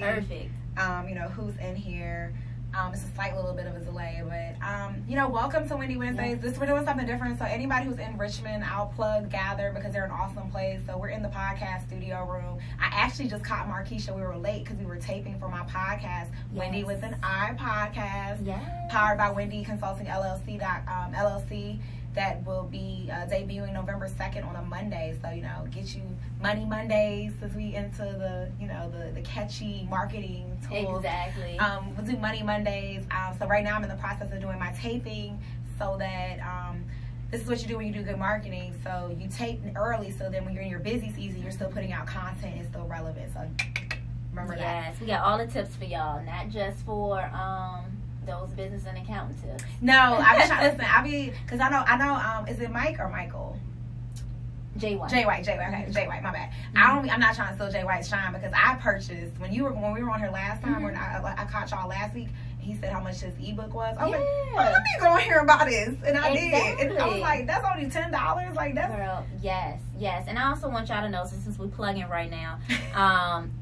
Perfect. You know, who's in here. It's a slight little bit of a delay, but you know, welcome to Wendi Wednesdays. We're doing something different. So anybody who's in Richmond, I'll plug Gather because they're an awesome place. So we're in the podcast studio room. I actually just caught Markeisha. We were late because we were taping for my podcast, Wendi with an I podcast, powered by Wendi Consulting LLC. That will be debuting November 2nd on a Monday. So, you know, get you Money Mondays as we into the, you know, the catchy marketing tools. Exactly. We'll do Money Mondays. So right now I'm in the process of doing my taping so that this is what you do when you do good marketing. So you tape early so then when you're in your busy season, you're still putting out content. It's still relevant. So remember that. Yes, we got all the tips for y'all, not just for those business and accounting tips. No, I be trying to listen. Because I know. Is it Mike or Michael? Jay White. Okay, Jay White. My bad. I'm not trying to steal Jay White's shine because I purchased when we were on here last time. When I caught y'all last week. He said how much his ebook was. I was like, oh, let me go and hear about this, and I did. And I was like, that's only $10. Like that's. Girl, yes. And I also want y'all to know, since we're plugging right now,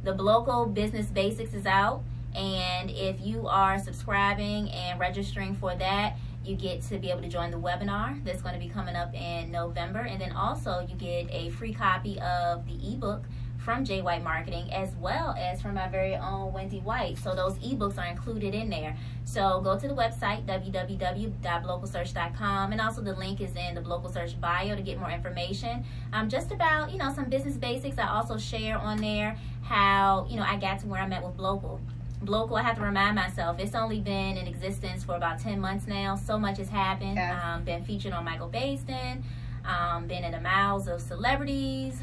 the Local Business Basics is out. And if you are subscribing and registering for that, you get to be able to join the webinar that's going to be coming up in November. And then also you get a free copy of the ebook from J White Marketing, as well as from my very own Wendi White. So those ebooks are included in there. So go to the website, www.blocalsearch.com, and also the link is in the Local Search bio to get more information. Just about, you know, some business basics. I also share on there how, you know, I got to where I'm at with Blocal. Blocal, I have to remind myself, it's only been in existence for about 10 months now. So much has happened. Yes. Been featured on Michael Baston. Been in the mouths of celebrities.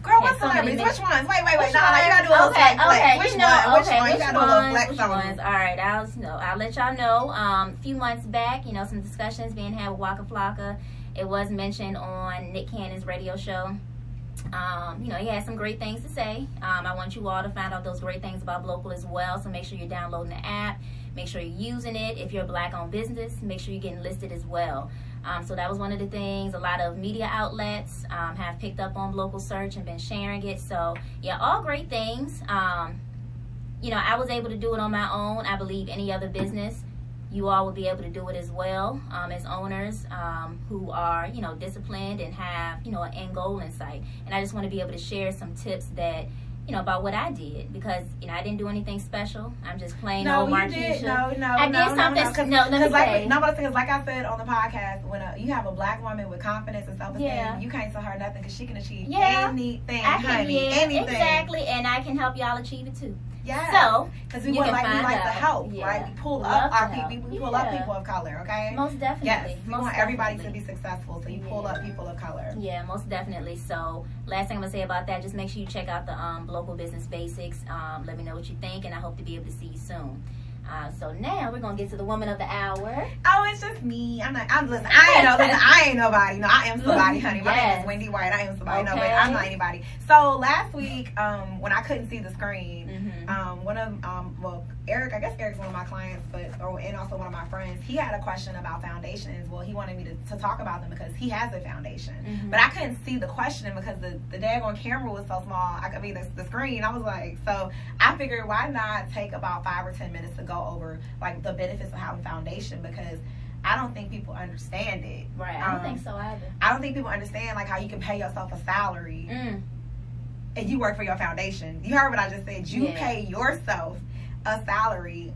Girl, what celebrities? Which ones? Wait. No, you gotta do a little flex. Which one? You gotta do a little flex on them. All right, I'll let y'all know. A few months back, you know, some discussions being had with Waka Flocka. It was mentioned on Nick Cannon's radio show. You know, he had some great things to say. I want you all to find out those great things about Blocal as well. So make sure you're downloading the app. Make sure you're using it. If you're a Black-owned business, make sure you're getting listed as well. So that was one of the things. A lot of media outlets have picked up on Blocal Search and been sharing it. So yeah, all great things. You know, I was able to do it on my own. I believe any other business, you all will be able to do it as well, as owners who are, you know, disciplined and have, you know, an end goal in sight. And I just want to be able to share some tips that, you know, about what I did, because, you know, I didn't do anything special. I'm just plain old Markeisha. I did something. Because like I said on the podcast, when you have a Black woman with confidence and self-esteem, you can't tell her nothing because she can achieve anything, anything. Exactly, and I can help y'all achieve it too. Yeah. So, because we like to help, right? We pull up our people. We pull up people of color, okay? Most definitely. Yes. We want everybody to be successful, so you pull up people of color. Yeah, most definitely. So, last thing I'm gonna say about that, just make sure you check out the Local Business Basics. Let me know what you think, and I hope to be able to see you soon. So now we're gonna get to the woman of the hour. Oh, it's just me. I ain't nobody. No, I am somebody, honey. My name is Wendi White. I am somebody. No, but I'm not anybody. So last week, when I couldn't see the screen, Eric, I guess Eric's one of my clients, and also one of my friends, he had a question about foundations. Well, he wanted me to talk about them because he has a foundation. But I couldn't see the question because the daggone camera was so small. The screen. I was like, so I figured why not take about 5 or 10 minutes to go over like the benefits of having foundation, because I don't think people understand it. Right. I don't think so either. I don't think people understand like how you can pay yourself a salary and you work for your foundation. You heard what I just said. You pay yourself a salary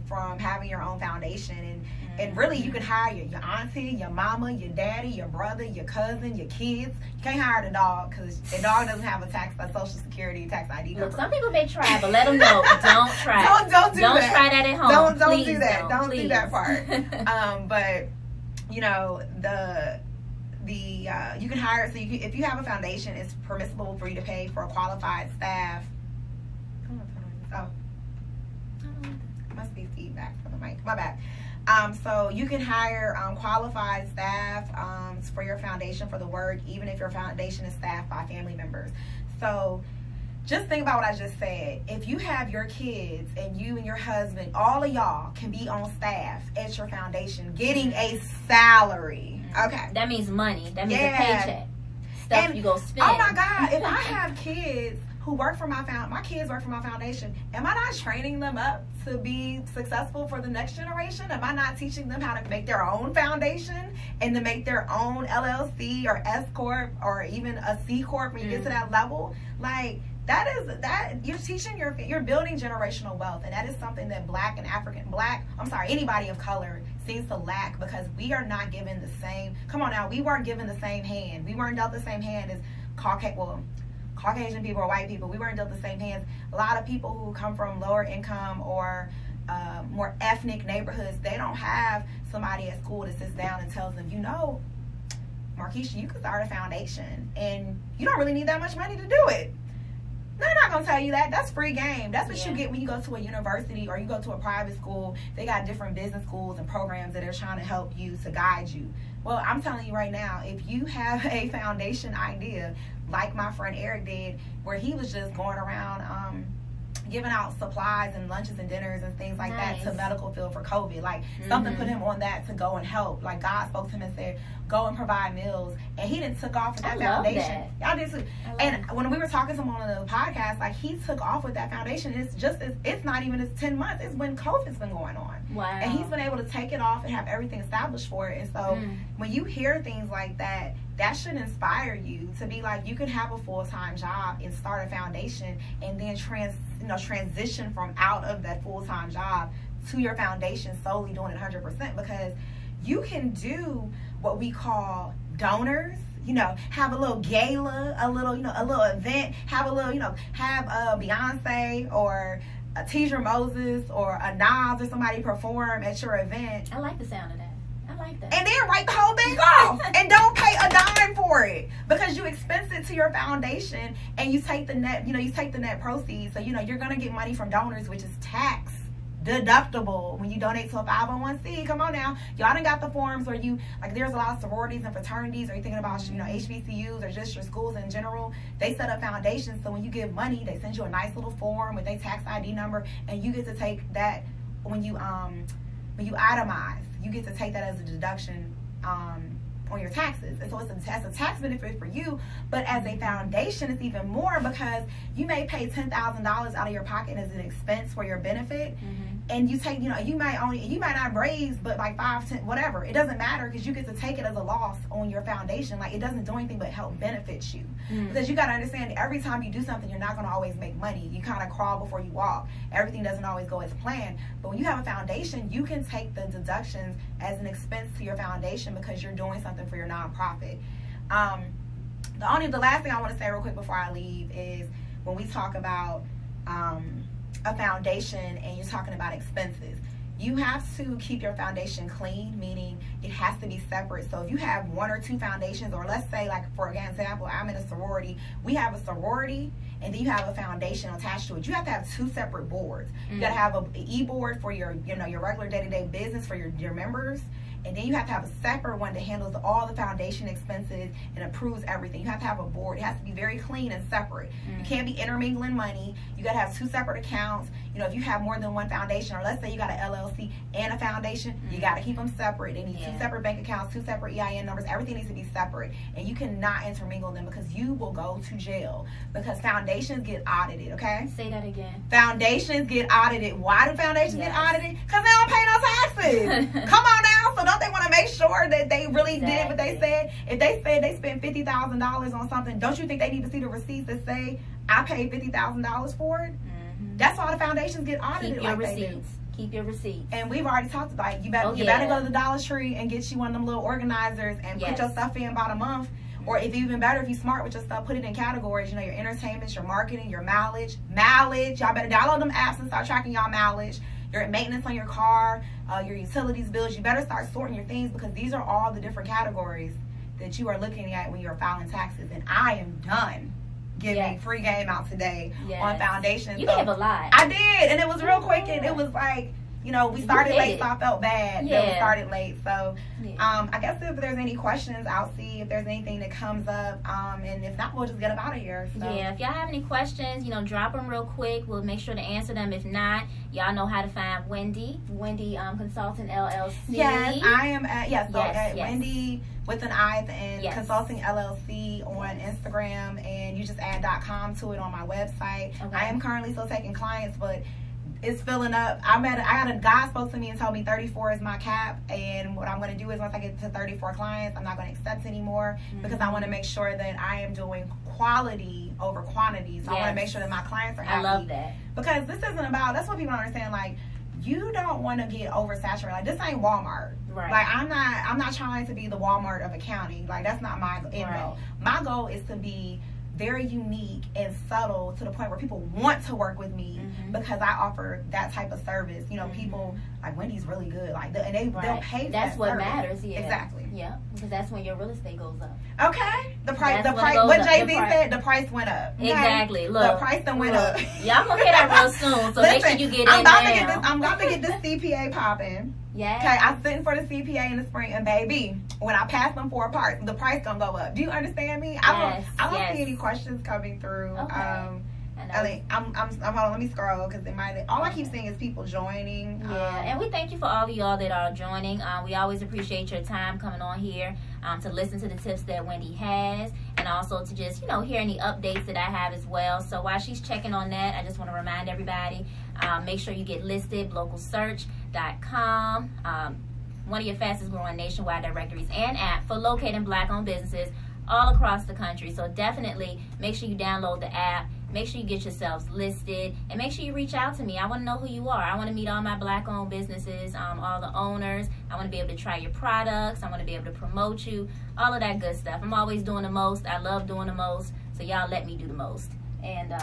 from having your own foundation, and really you can hire your auntie, your mama, your daddy, your brother, your cousin, your kids. You can't hire the dog because the dog doesn't have a social security tax ID number. Look, some people may try, but let them know. Don't try. Don't try that at home. Don't do that. Don't do that part. But you know you can hire. So if you have a foundation, it's permissible for you to pay for a qualified staff. Must be feedback from the mic. My bad. So you can hire qualified staff for your foundation for the work, even if your foundation is staffed by family members. So just think about what I just said. If you have your kids and you and your husband, all of y'all can be on staff at your foundation getting a salary. Okay. That means money. That means a paycheck. Stuff you go spend. Oh my God. If I have kids who work for my kids work for my foundation, am I not training them up to be successful for the next generation? Am I not teaching them how to make their own foundation and to make their own LLC or S Corp or even a C Corp when you get to that level? Like, that you're teaching you're building generational wealth, and that is something that anybody of color seems to lack, because we are not given the same, come on now, we weren't given the same hand. We weren't dealt the same hand as Caucasian people or white people. We weren't dealt the same hands. A lot of people who come from lower income or more ethnic neighborhoods, they don't have somebody at school that sits down and tells them, you know, Markeisha, you could start a foundation and you don't really need that much money to do it. They're not going to tell you that. That's free game. That's what you get when you go to a university or you go to a private school. They got different business schools and programs that are trying to help you, to guide you. Well, I'm telling you right now, if you have a foundation idea, like my friend Eric did, where he was just going around giving out supplies and lunches and dinners and things like that to medical field for COVID. Like, something put him on that to go and help. Like, God spoke to him and said, go and provide meals. And he didn't took off with that foundation. Y'all did too. And when we were talking to him on the podcast, like, he took off with that foundation. It's not even 10 months. It's when COVID's been going on. Wow. And he's been able to take it off and have everything established for it. And so when you hear things like that, that should inspire you to be like, you can have a full-time job and start a foundation, and then transition from out of that full-time job to your foundation solely doing it 100%, because you can do what we call donors. Have a little gala, a little event, have a little, have a Beyonce or a Teacher Moses or a Nas or somebody perform at your event. I like the sound of that. I like that. And then write the whole thing off and don't pay a dime for it, because you expense it to your foundation and you take the net proceeds. So, you're going to get money from donors, which is tax deductible when you donate to a 501c. Come on now. Y'all done got the forms where there's a lot of sororities and fraternities, or you're thinking about, HBCUs or just your schools in general. They set up foundations. So when you give money, they send you a nice little form with their tax ID number, and you get to take that when you itemize. You get to take that as a deduction on your taxes. And so it's a tax benefit for you, but as a foundation, it's even more, because you may pay $10,000 out of your pocket as an expense for your benefit. And you take, you might not raise, but like 5, 10, whatever. It doesn't matter, because you get to take it as a loss on your foundation. Like, it doesn't do anything but help benefit you. Because you got to understand, every time you do something, you're not going to always make money. You kind of crawl before you walk. Everything doesn't always go as planned. But when you have a foundation, you can take the deductions as an expense to your foundation, because you're doing something for your nonprofit. The last thing I want to say real quick before I leave is, when we talk about a foundation and you're talking about expenses, you have to keep your foundation clean, meaning it has to be separate. So if you have 1 or 2 foundations, or let's say, like, for example, I'm in a sorority, we have a sorority and then you have a foundation attached to it. You have to have 2 separate boards. You got to have an e-board for your regular day-to-day business for your members. And then you have to have a separate one that handles all the foundation expenses and approves everything. You have to have a board. It has to be very clean and separate. You can't be intermingling money. You got to have 2 separate accounts. If you have more than one foundation, or let's say you got an LLC and a foundation, you got to keep them separate. They need 2 separate bank accounts, 2 separate EIN numbers. Everything needs to be separate. And you cannot intermingle them, because you will go to jail, because foundations get audited, okay? Say that again. Foundations get audited. Why do foundations get audited? Because they don't pay no taxes. Come on now. So don't they want to make sure that they really did what they said? If they said they spent $50,000 on something, don't you think they need to see the receipts that say, I paid $50,000 for it? That's why the foundations get audited. Keep your receipts. And we've already talked about, you better go to the Dollar Tree and get you one of them little organizers and put your stuff in about a month. Or if even better, if you're smart with your stuff, put it in categories. Your entertainment, your marketing, your mileage. Y'all better download them apps and start tracking y'all mileage. Your maintenance on your car, your utilities bills. You better start sorting your things, because these are all the different categories that you are looking at when you're filing taxes. And I am done giving free game out today on foundation. You gave a lot. I did, and it was real quick, and it was like, you know, we started late, so I felt bad that we Yeah. started late. So, Yeah. I guess if there's any questions, I'll see if there's anything that comes up. And if not, we'll just get up out of here. So. Yeah, if y'all have any questions, you know, drop them real quick. We'll make sure to answer them. If not, y'all know how to find Wendi Consulting LLC. Yes, I am at, Yes, Wendi with an I at the end, Yes. Consulting LLC on Instagram, and you just add .com to it on my website. Okay. I am currently still taking clients, but it's filling up. I got a guy spoke to me and told me 34 is my cap, and what I'm going to do is once I get to 34 clients, I'm not going to accept anymore because I want to make sure that I am doing quality over quantity. So I want to make sure that my clients are happy. I love that. Because this isn't about, that's what people don't understand, like, you don't want to get oversaturated. Like, this ain't Walmart. Right. Like, I'm not trying to be the Walmart of accounting. Like, that's not my end goal. My goal is to be very unique and subtle to the point where people want to work with me because I offer that type of service. You know, people like Wendy's really good, like, and they'll pay for That's that what service. matters. Yeah, exactly. Yeah, because that's when your real estate goes up. Okay, the price. That's The when it price. goes What up. Jay-Z said. The price went up. Okay? Exactly. Look, the price done went up. Y'all gonna hear that real soon. So make sure you get I'm in about now. to get this. I'm about to get this CPA popping. Yeah. Okay, I'm sitting for the CPA in the spring, and baby, when I pass them 4 parts, the price gonna go up. Do you understand me? I don't see any questions coming through. Okay. I'm hold on, let me scroll because it might. All I keep seeing is people joining. Yeah, and we thank you for all of y'all that are joining. We always appreciate your time coming on here to listen to the tips that Wendi has, and also to just, you know, hear any updates that I have as well. So while she's checking on that, I just want to remind everybody, make sure you get listed, localsearch.com, one of your fastest growing nationwide directories and app for locating Black-owned businesses all across the country. So definitely make sure you download the app. Make sure you get yourselves listed, and make sure you reach out to me. I want to know who you are. I want to meet all my Black-owned businesses, all the owners. I want to be able to try your products. I want to be able to promote you, all of that good stuff. I'm always doing the most. I love doing the most, so y'all let me do the most. And on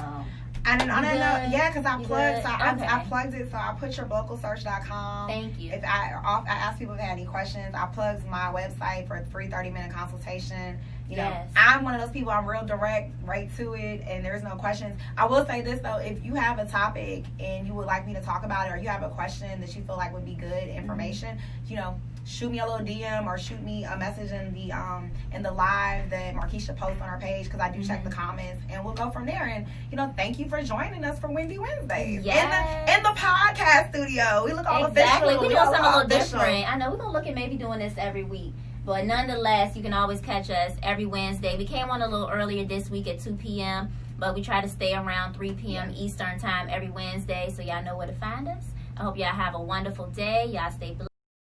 that note, yeah, because I plugged, I plugged it, so I put your localsearch.com. Thank you. If I ask people if they had any questions, I plugged my website for a free 30-minute consultation. You know, I'm one of those people, I'm real direct, right to it, and there's no questions. I will say this, though, if you have a topic and you would like me to talk about it, or you have a question that you feel like would be good information, you know, shoot me a little DM or shoot me a message in the live that Markeisha posts on our page, because I do check the comments, and we'll go from there. And, you know, thank you for joining us for Wendi Wednesdays. Yes. In the podcast studio. We look all exactly. official. We're doing something a little different. I know we're going to look at maybe doing this every week. But nonetheless, you can always catch us every Wednesday. We came on a little earlier this week at 2 p.m., but we try to stay around 3 p.m. Eastern time every Wednesday, so y'all know where to find us. I hope y'all have a wonderful day. Y'all stay blessed.